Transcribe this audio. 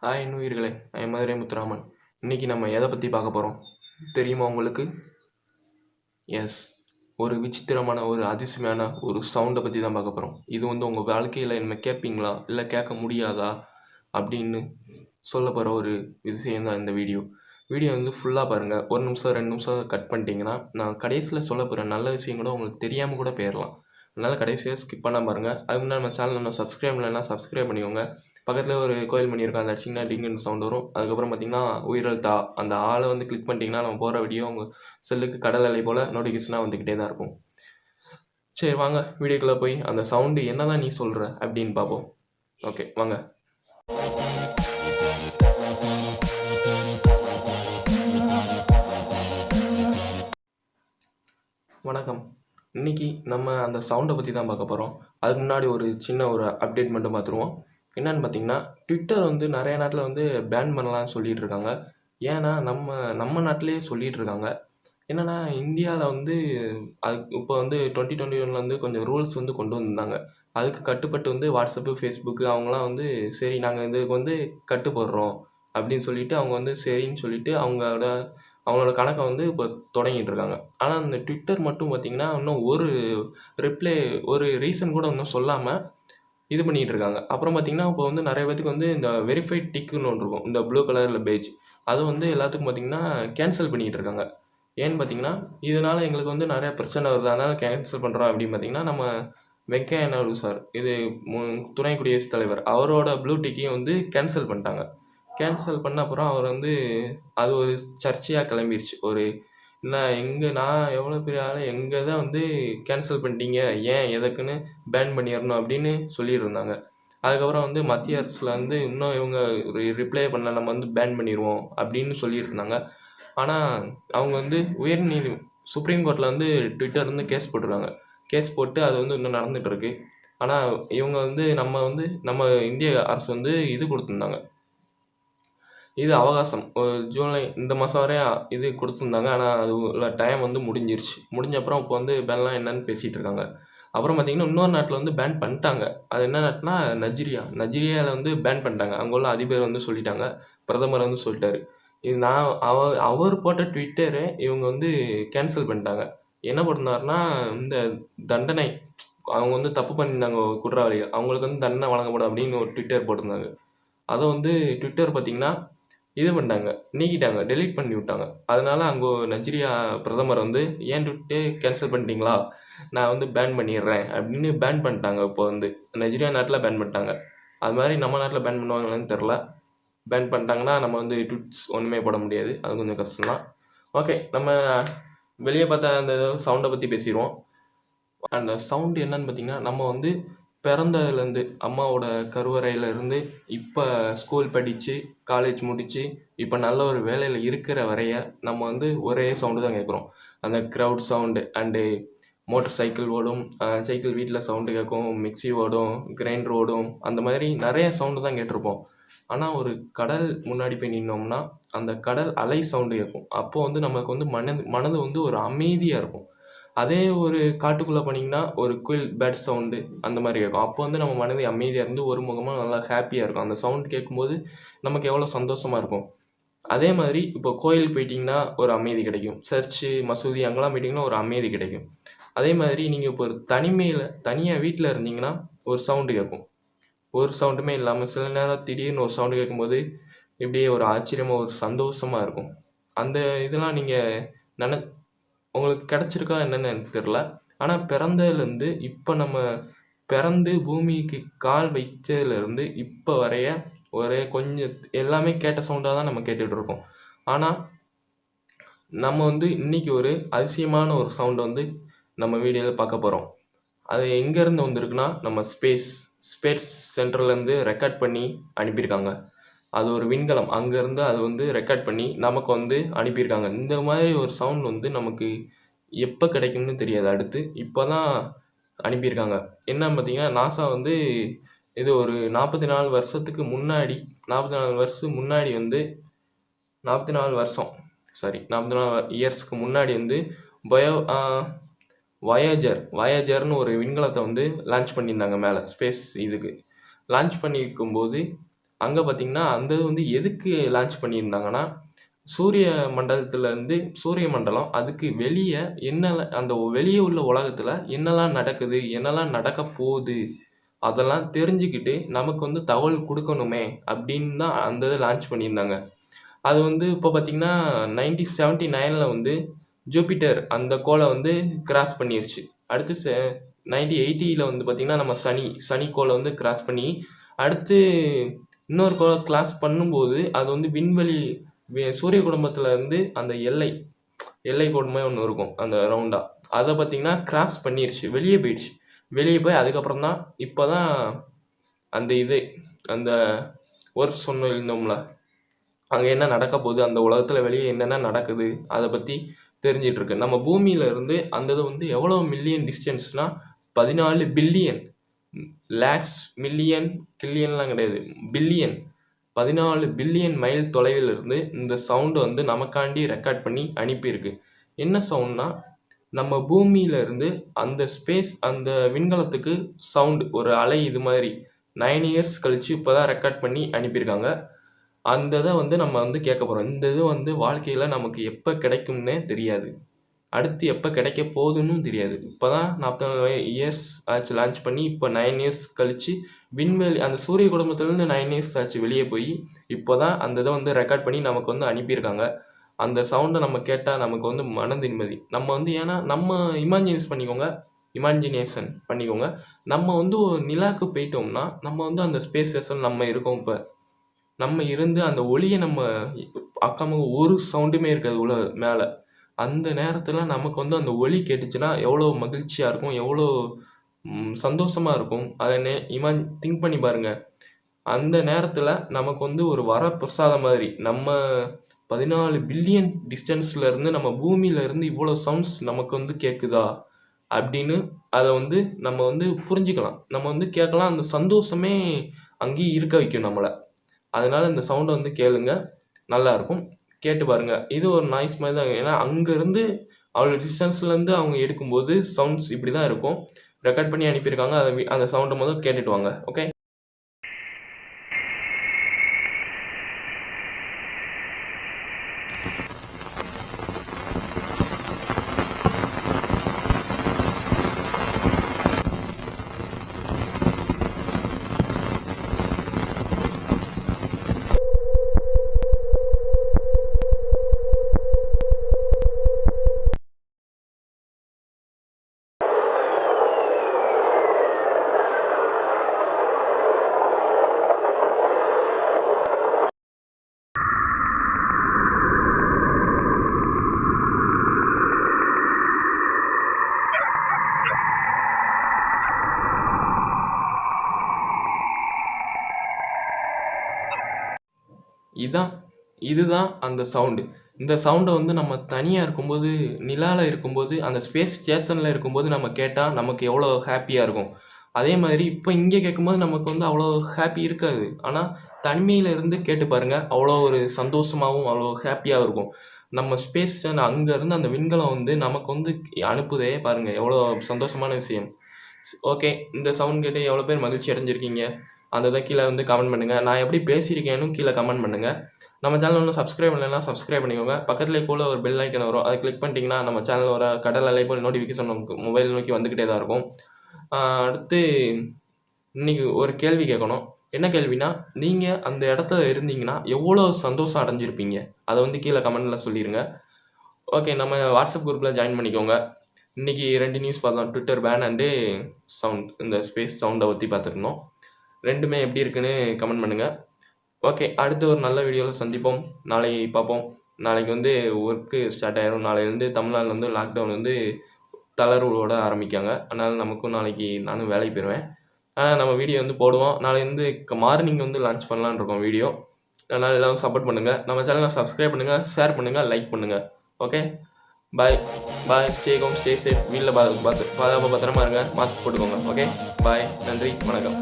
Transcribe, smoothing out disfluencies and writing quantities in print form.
Hi உயிர்களே, Madurai Muthuraman. இன்னைக்கு நம்ம எதை பற்றி பார்க்க போகிறோம் தெரியுமா உங்களுக்கு? எஸ், ஒரு விசித்திரமான ஒரு அதிசயமான ஒரு சவுண்டை பற்றி தான் பார்க்க போகிறோம். இது உங்கள் வாழ்க்கையில் என்ன கேட்பீங்களா இல்லை கேட்க முடியாதா அப்படின்னு சொல்ல போகிற ஒரு விஷயம் தான் இந்த வீடியோ. ஃபுல்லாக பாருங்கள். 1 நிமிஷம் 2 நிமிஷம் கட் பண்ணிட்டீங்கன்னா நான் கடைசியில் சொல்ல போகிற நல்ல விஷயம் கூட உங்களுக்கு தெரியாமல் கூட போயிடலாம். அதனால் கடைசியாக ஸ்கிப் பண்ணால் பாருங்கள். அதுக்கு முன்னாடி நம்ம சேனல் நம்ம சப்ஸ்கிரைப் பண்ணலைன்னா சப்ஸ்கிரைப் பண்ணிக்கோங்க. பக்கத்தில் ஒரு கோயில் மணி இருக்கும், அந்த அடிச்சிங்கன்னா டிங்குன்னு சவுண்ட் வரும். அதுக்கப்புறம் பார்த்தீங்கன்னா உயிரெழுத்தா அந்த ஆளை கிளிக் பண்ணிட்டீங்கன்னா நம்ம போகிற வீடியோ உங்கள் செல்லுக்கு கடல் அலை போல் நோட்டிஃபிகேஷனாக வந்துக்கிட்டே தான் இருக்கும். சரி வாங்க வீடியோக்குள்ளே போய் அந்த சவுண்டு என்ன தான் நீ சொல்கிற அப்படின்னு பார்ப்போம். ஓகே வாங்க. வணக்கம். இன்றைக்கி நம்ம அந்த சவுண்டை பற்றி தான் பார்க்க போகிறோம். அதுக்கு முன்னாடி ஒரு சின்ன ஒரு அப்டேட் மட்டும் பார்த்துருவோம். என்னென்னு பார்த்தீங்கன்னா, ட்விட்டர் நிறைய நாட்டில் பேன் பண்ணலாம்னு சொல்லிகிட்டு இருக்காங்க. ஏன்னா நம்ம நாட்டிலேயே சொல்லிகிட்டு இருக்காங்க. என்னென்னா இந்தியாவில் அது இப்போ 2021 கொஞ்சம் ரூல்ஸ் கொண்டு வந்திருந்தாங்க. அதுக்கு கட்டுப்பட்டு வாட்ஸ்அப்பு, ஃபேஸ்புக்கு அவங்களாம் சரி நாங்கள் இதுக்கு கட்டுப்படுறோம் அப்படின்னு சொல்லிட்டு அவங்க சரின்னு சொல்லிட்டு அவங்களோட கணக்கை இப்போ தொடங்கிட்டு இருக்காங்க. ஆனால் அந்த ட்விட்டர் மட்டும் பார்த்தீங்கன்னா இன்னும் ஒரு ரீசன் கூட இன்னும் சொல்லாமல் இது பண்ணிகிட்டு இருக்காங்க. அப்புறம் பார்த்தீங்கன்னா இப்போ நிறைய பேத்துக்கு இந்த வெரிஃபைட் டிக்குன்னு ஒன்று இருக்கும், இந்த ப்ளூ கலரில் பேஜ். அது எல்லாத்துக்கும் பார்த்தீங்கன்னா கேன்சல் பண்ணிகிட்டு இருக்காங்க. ஏன்னு பார்த்தீங்கன்னா இதனால் எங்களுக்கு நிறைய பிரச்சனை வருது, அதனால் கேன்சல் பண்ணுறோம் அப்படின்னு பார்த்தீங்கன்னா நம்ம வெங்கையா நாயுடு சார், இது துணை குடியரசுத் தலைவர், அவரோட ப்ளூ டிக்கையும் கேன்சல் பண்ணிட்டாங்க. கேன்சல் பண்ண அப்புறம் அவர் அது ஒரு சர்ச்சையாக கிளம்பிருச்சு. நான் எவ்வளோ பெரிய ஆள், எங்கே தான் கேன்சல் பண்ணிட்டீங்க, ஏன் எதுக்குன்னு பேன் பண்ணிடணும் அப்படின்னு சொல்லிட்டு இருந்தாங்க. அதுக்கப்புறம் மத்திய அரசில் இன்னும் இவங்க ரிப்ளை பண்ணல, நம்ம பேன் பண்ணிடுவோம் அப்படின்னு சொல்லிட்டு இருந்தாங்க. ஆனால் அவங்க சுப்ரீம் கோர்ட்டில் ட்விட்டர் கேஸ் போட்டிருக்காங்க. கேஸ் போட்டு அது இன்னும் நடந்துகிட்டு இருக்கு. ஆனால் இவங்க நம்ம இந்திய அரசு இது கொடுத்துருந்தாங்க, இது அவகாசம் ஜூலை இந்த மாதம் வரை இது கொடுத்துருந்தாங்க. ஆனால் அது டைம் முடிஞ்சிருச்சு. முடிஞ்ச அப்புறம் இப்போ பேன்லாம் என்னன்னு பேசிகிட்டு இருக்காங்க. அப்புறம் பார்த்திங்கன்னா இன்னொரு நாட்டில் பேன் பண்ணிட்டாங்க. அது என்ன நாட்டுனா நைஜீரியாவில் பேன் பண்ணிட்டாங்க. அங்கே உள்ள அதிபர் சொல்லிட்டாங்க, பிரதமர் சொல்லிட்டாரு. இது அவர் போட்ட ட்விட்டரை இவங்க கேன்சல் பண்ணிட்டாங்க. என்ன பண்ணாருன்னா இந்த தண்டனை, அவங்க தப்பு பண்ணியிருந்தாங்க குற்றவாளிகள், அவங்களுக்கு தண்டனை வழங்கப்படும் அப்படின்னு ஒரு ட்விட்டர் போட்டிருந்தாங்க. அதை ட்விட்டர் பார்த்திங்கன்னா இது பண்ணிட்டாங்க, நீக்கிட்டாங்க, டெலீட் பண்ணி விட்டாங்க. அதனால அங்கே நைஜீரியா பிரதமர் ஏன் ட்விட்டே கேன்சல் பண்ணிட்டீங்களா, நான் பேன் பண்ணிடுறேன் அப்படின்னு பேன் பண்ணிட்டாங்க. இப்போ நைஜீரியா நாட்டில் பேன் பண்ணிட்டாங்க. அது மாதிரி நம்ம நாட்டில் பேன் பண்ணுவாங்களான்னு தெரில. பேன் பண்ணிட்டாங்கன்னா நம்ம ட்விட்ஸ் ஒன்றுமே போட முடியாது, அது கொஞ்சம் கஷ்டம்தான். ஓகே, நம்ம வெளியே பார்த்தா அந்த சவுண்டை பற்றி பேசிடுவோம். அந்த சவுண்டு என்னன்னு பார்த்தீங்கன்னா, நம்ம பிறந்ததுலேருந்து அம்மாவோட கருவறையிலேருந்து இப்போ ஸ்கூல் படித்து காலேஜ் முடித்து இப்போ நல்ல ஒரு வேலையில் இருக்கிற வரைய நம்ம ஒரே சவுண்டு தான் கேட்குறோம். அந்த crowd sound and motor cycle ஓடும், சைக்கிள் வீட்டில் சவுண்டு கேட்கும், மிக்சி ஓடும், கிரைண்டர் ஓடும், அந்த மாதிரி நிறைய சவுண்டு தான் கேட்டிருப்போம். ஆனால் ஒரு கடல் முன்னாடி போய் நின்னோம்னா அந்த கடல் அலை சவுண்டு கேட்கும். அப்போது நமக்கு மனது ஒரு அமைதியாக இருக்கும். அதே ஒரு காட்டுக்குள்ளே போனீங்கன்னா ஒரு குயில் பேட் சவுண்டு அந்த மாதிரி கேட்கும். அப்போ நம்ம மனதை அமைதியாக இருந்து ஒரு முகமாக நல்லா ஹாப்பியாக இருக்கும். அந்த சவுண்ட் கேட்கும்போது நமக்கு எவ்வளோ சந்தோஷமாக இருக்கும். அதே மாதிரி இப்போ கோயில் போயிட்டிங்கன்னா ஒரு அமைதி கிடைக்கும், சர்ச்சு மசூதி அங்கெல்லாம் போயிட்டிங்கன்னா ஒரு அமைதி கிடைக்கும். அதே மாதிரி நீங்கள் இப்போ ஒரு தனியாக வீட்டில் இருந்தீங்கன்னா ஒரு சவுண்டு கேட்கும். ஒரு சவுண்டுமே இல்லாமல் சில நேரம் திடீர்னு ஒரு சவுண்டு கேட்கும்போது இப்படியே ஒரு ஆச்சரியமாக ஒரு சந்தோஷமாக இருக்கும். அந்த இதெல்லாம் நீங்கள் உங்களுக்கு கிடச்சிருக்கா என்னென்னு எனக்கு தெரில. ஆனால் பிறந்ததுலேருந்து இப்போ நம்ம பிறந்து பூமிக்கு கால் வைச்சதுலேருந்து இப்போ வரைய ஒரே கொஞ்சம் எல்லாமே கேட்ட சவுண்டாக தான் நம்ம கேட்டுட்ருக்கோம். ஆனால் நம்ம இன்றைக்கி ஒரு அதிசயமான ஒரு சவுண்டை நம்ம வீடியோவில் பார்க்க போகிறோம். அது எங்கேருந்து வந்திருக்குன்னா நம்ம ஸ்பேஸ் சென்டர்லேருந்து ரெக்கார்ட் பண்ணி அனுப்பியிருக்காங்க. அது ஒரு விண்கலம், அங்கேருந்து அது ரெக்கார்ட் பண்ணி நமக்கு அனுப்பியிருக்காங்க. இந்த மாதிரி ஒரு சவுண்ட் நமக்கு எப்போ கிடைக்கும்னு தெரியாது. அடுத்து இப்போ தான் அனுப்பியிருக்காங்க. என்னன்னு பார்த்தீங்கன்னா நாசா இது ஒரு 44 வருஷத்துக்கு முன்னாடி 44 வருஷம் முன்னாடி 44 வருஷம் 44 இயர்ஸ்க்கு முன்னாடி வயேஜர்னு ஒரு விண்கலத்தை லான்ச் பண்ணியிருந்தாங்க மேலே ஸ்பேஸ். இதுக்கு லான்ச் பண்ணியிருக்கும்போது அங்கே பார்த்தீங்கன்னா அந்த இது வந்து எதுக்கு லான்ச் பண்ணியிருந்தாங்கன்னா சூரிய மண்டலத்துலேருந்து சூரிய மண்டலம் அதுக்கு வெளியே என்னெல்லாம் அந்த வெளியே உள்ள உலகத்தில் என்னெல்லாம் நடக்குது என்னெல்லாம் நடக்க போகுது அதெல்லாம் தெரிஞ்சுக்கிட்டு நமக்கு வந்து தகவல் கொடுக்கணுமே அப்படின்னு தான் அந்த இதை லான்ச் பண்ணியிருந்தாங்க. அது வந்து இப்போ பார்த்தீங்கன்னா 1979 வந்து ஜூபிட்டர் அந்த கோளை வந்து கிராஸ் பண்ணிருச்சு. அடுத்து 1980 வந்து பார்த்தீங்கன்னா நம்ம சனி கோளை வந்து கிராஸ் பண்ணி அடுத்து இன்னொரு கோளை கிராஸ் பண்ணும்போது அது வந்து விண்வெளி சூரிய குடும்பத்தில் இருந்து அந்த எல்லை கோடு மாதிரி ஒன்று இருக்கும் அந்த ரவுண்டாக அதை பார்த்தீங்கன்னா கிராஸ் பண்ணிருச்சு, வெளியே போயிடுச்சு. வெளியே போய் அதுக்கப்புறம் தான் இப்போ தான் அந்த அந்த ஒர்க் இருந்தோம்ல அங்கே என்ன நடக்க போகுது, அந்த உலகத்தில் வெளியே என்னென்ன நடக்குது அதை பற்றி தெரிஞ்சிட்டு இருக்கு. நம்ம பூமியில இருந்து அந்த இது வந்து எவ்வளோ மில்லியன் டிஸ்டன்ஸ்னா 14 பில்லியன், லேக்ஸ், மில்லியன், கில்லியன்லாம் கிடையாது, பில்லியன், 14 பில்லியன் மைல் தொலைவில் இருந்து இந்த சவுண்டு வந்து நமக்காண்டி ரெக்கார்ட் பண்ணி அனுப்பியிருக்கு. என்ன சவுண்ட்னா நம்ம பூமியில இருந்து அந்த ஸ்பேஸ் அந்த விண்கலத்துக்கு சவுண்டு ஒரு அலை இது மாதிரி 9 இயர்ஸ் கழிச்சு இப்போதான் ரெக்கார்ட் பண்ணி அனுப்பியிருக்காங்க. அந்த இதை வந்து நம்ம வந்து கேட்க போகிறோம். இந்த இது வந்து வாழ்க்கையில் நமக்கு எப்போ கிடைக்கும்னே தெரியாது, அடுத்து எப்போ கிடைக்க போகுதுன்னு தெரியாது. இப்போ தான் 44 இயர்ஸ் ஆச்சு லான்ச் பண்ணி, இப்போ 9 இயர்ஸ் கழிச்சு விண்வெளி அந்த சூரிய குடும்பத்துலேருந்து 9 இயர்ஸ் ஆச்சு வெளியே போய் இப்போ தான் அந்த இதை வந்து ரெக்கார்ட் பண்ணி நமக்கு வந்து அனுப்பியிருக்காங்க. அந்த சவுண்டை நம்ம கேட்டால் நமக்கு வந்து மன நிம்மதி. நம்ம வந்து ஏன்னா நம்ம இமேஜினேஷன் பண்ணிக்கோங்க. நம்ம வந்து ஒரு நிலாவுக்கு போயிட்டோம்னா நம்ம வந்து அந்த ஸ்பேஸ் ஸ்டேஷன் நம்ம இருக்கோம். இப்போ நம்ம இருந்து அந்த ஒளியை நம்ம அக்காம ஒரு சவுண்டுமே இருக்காது உள்ள மேலே. அந்த நேரத்தில் நமக்கு வந்து அந்த ஒளி கேட்டுச்சுன்னா எவ்வளோ மகிழ்ச்சியாக இருக்கும், எவ்வளோ சந்தோஷமாக இருக்கும். அதை திங்க் பண்ணி பாருங்கள். அந்த நேரத்தில் நமக்கு வந்து ஒரு வரப்பிரசாதம் மாதிரி நம்ம 14 பில்லியன் டிஸ்டன்ஸில் இருந்து நம்ம பூமியிலேருந்து இவ்வளோ சவுண்ட்ஸ் நமக்கு வந்து கேட்குதா அப்படின்னு அதை வந்து நம்ம வந்து புரிஞ்சுக்கலாம், நம்ம வந்து கேட்கலாம். அந்த சந்தோஷமே அங்கேயும் இருக்க வைக்கும் நம்மளை. அதனால இந்த சவுண்டை வந்து கேளுங்க, நல்லாயிருக்கும், கேட்டு பாருங்கள். இது ஒரு நாய்ஸ் மாதிரி தான். ஏன்னா அங்கேருந்து அவ்வளோ டிஸ்டன்ஸ்லேருந்து அவங்க எடுக்கும்போது சவுண்ட்ஸ் இப்படி தான் இருக்கும். ரெக்கார்ட் பண்ணி அனுப்பியிருக்காங்க. அந்த சவுண்டை முதல் கேட்டுட்டு வாங்க. ஓகே. இதுதான் அந்த சவுண்டு. இந்த சவுண்டை வந்து நம்ம தனியாக இருக்கும்போது, நிலாவில் இருக்கும்போது, அந்த ஸ்பேஸ் ஸ்டேஷனில் இருக்கும்போது நம்ம கேட்டால் நமக்கு எவ்வளோ ஹாப்பியாக இருக்கும். அதே மாதிரி இப்போ இங்கே கேட்கும்போது நமக்கு வந்து அவ்வளோ ஹாப்பி இருக்காது. ஆனால் தனிமையில் இருந்து கேட்டு பாருங்கள், அவ்வளோ ஒரு சந்தோஷமாகவும் அவ்வளோ ஹாப்பியாக இருக்கும். நம்ம ஸ்பேஸ் ஸ்டேஷன் அங்கேருந்து அந்த விண்கலம் வந்து நமக்கு வந்து அனுப்புதே பாருங்கள், எவ்வளோ சந்தோஷமான விஷயம். ஓகே, இந்த சவுண்ட் கேட்டு எவ்வளோ பேர் மகிழ்ச்சி அடைஞ்சிருக்கீங்க அந்த இதை கீழே வந்து கமெண்ட் பண்ணுங்கள். நான் எப்படி பேசியிருக்கேன்னு கீழே கமெண்ட் பண்ணுங்கள். நம்ம சேனல் ஒன்றும் சப்ஸ்கிரைப் பண்ணலைன்னா சப்ஸ்கிரைப் பண்ணிக்கோங்க. பக்கத்துலேயே கூட ஒரு பெல் ஐக்கன் வரும், அதை கிளிக் பண்ணிட்டீங்கன்னா நம்ம சேனல் வர கடல் அலை போல் நோட்டிஃபிகேஷன் நமக்கு மொபைல் நோக்கி வந்துக்கிட்டே தான் இருக்கும். அடுத்து இன்றைக்கி ஒரு கேள்வி கேட்கணும். என்ன கேள்வினா, நீங்கள் அந்த இடத்துல இருந்தீங்கன்னா எவ்வளோ சந்தோஷம் அடைஞ்சிருப்பீங்க, அதை வந்து கீழே கமெண்டில் சொல்லிடுங்க. ஓகே, நம்ம வாட்ஸ்அப் குரூப்பில் ஜாயின் பண்ணிக்கோங்க. இன்றைக்கி 2 நியூஸ் பார்த்தோம், ட்விட்டர் பேன் அண்டு சவுண்ட், இந்த ஸ்பேஸ் சவுண்டை பற்றி பார்த்துருந்தோம். ரெண்டுமே எப்படி இருக்குன்னு கமெண்ட் பண்ணுங்கள். ஓகே, அடுத்து ஒரு நல்ல வீடியோவில் சந்திப்போம். நாளைக்கு பார்ப்போம். நாளைக்கு வந்து ஒர்க்கு ஸ்டார்ட் ஆயிரும். நாளையிலேருந்து தமிழ்நாட்டில் வந்து லாக்டவுன் வந்து தளர்வுகளோட ஆரம்பிக்காங்க. அதனால் நானும் வேலைக்கு போயிடுவேன். ஆனால் நம்ம வீடியோ வந்து போடுவோம். நாளையிலேருந்து மார்னிங் வந்து லான்ச் பண்ணலான்னு இருக்கோம் வீடியோ. அதனால் எல்லோரும் சப்போர்ட் பண்ணுங்கள். நம்ம சேனலை சப்ஸ்கிரைப் பண்ணுங்கள், ஷேர் பண்ணுங்கள், லைக் பண்ணுங்கள். Okay, bye. Stay home, stay safe. வீட்டில் பத்திரமா இருங்க, மாஸ்க் போட்டுக்கோங்க. ஓகே, பாய், நன்றி, வணக்கம்.